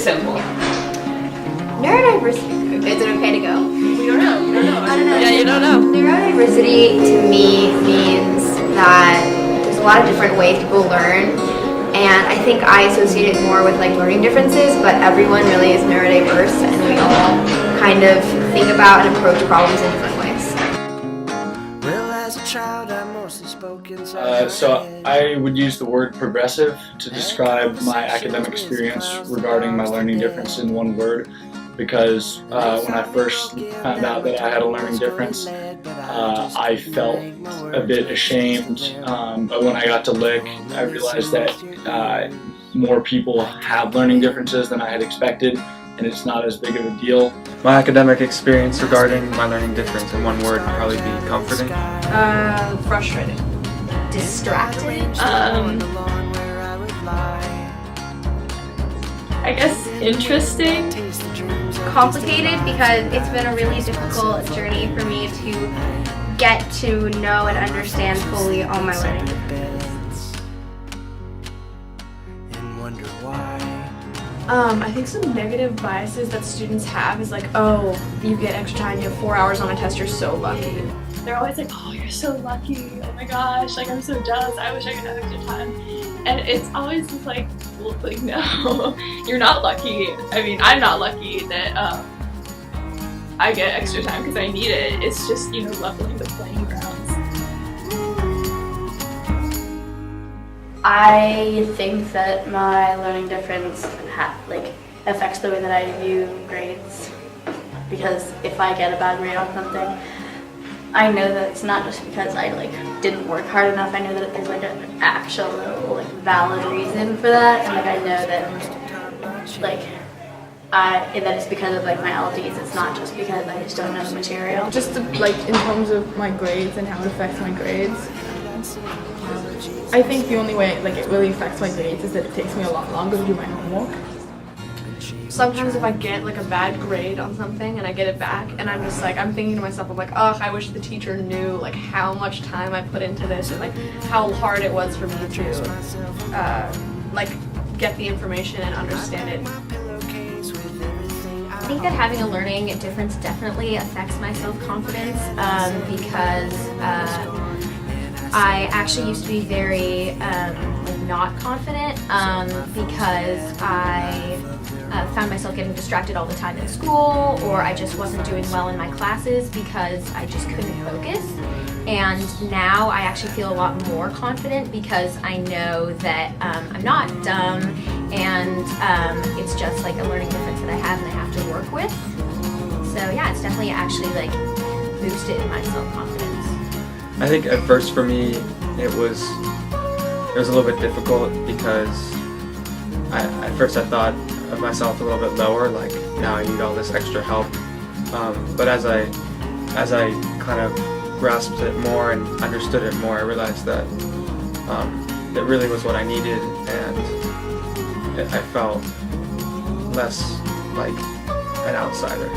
simple. Neurodiversity. Is it okay to go? We don't know. You don't know. I don't know. Yeah, you don't know. Neurodiversity to me means that there's a lot of different ways people learn, and I think I associate it more with like learning differences, but everyone really is neurodiverse, and we all kind of think about and approach problems in different ways. So I would use the word progressive to describe my academic experience regarding my learning difference in one word, because when I first found out that I had a learning difference, I felt a bit ashamed, but when I got to Lick, I realized that more people have learning differences than I had expected, and it's not as big of a deal. My academic experience regarding my learning difference in one word would probably be comforting. Frustrating. Distracting. I guess interesting. Complicated, because it's been a really difficult journey for me to get to know and understand fully all my learning differences. I think some negative biases that students have is like, oh, you get extra time, you have 4 hours on a test, you're so lucky. They're always like, oh, you're so lucky, oh my gosh, like I'm so jealous, I wish I could have extra time. And it's always just like, well, like no, you're not lucky. I mean, I'm not lucky that I get extra time because I need it. It's just, you know, leveling the playing grounds. I think that my learning difference affects the way that I view grades, because if I get a bad grade on something, I know that it's not just because I didn't work hard enough. I know that there's an actual valid reason for that, and I know that that it's because of my LDs. It's not just because I just don't know the material. Just in terms of my grades and how it affects my grades, I think the only way it really affects my grades is that it takes me a lot longer to do my homework. Sometimes if I get a bad grade on something and I get it back and I'm just I'm thinking to myself, I'm oh, I wish the teacher knew how much time I put into this and how hard it was for me to get the information and understand it. I think that having a learning difference definitely affects my self-confidence because I actually used to be very not confident because I found myself getting distracted all the time in school, or I just wasn't doing well in my classes because I just couldn't focus. And now I actually feel a lot more confident because I know that I'm not dumb, and it's just a learning difference that I have and I have to work with. So yeah, it's definitely actually boosted my self-confidence. I think at first for me it was a little bit difficult because at first I thought of myself a little bit lower, now I need all this extra help. But as I kind of grasped it more and understood it more, I realized that it really was what I needed, and I felt less like an outsider.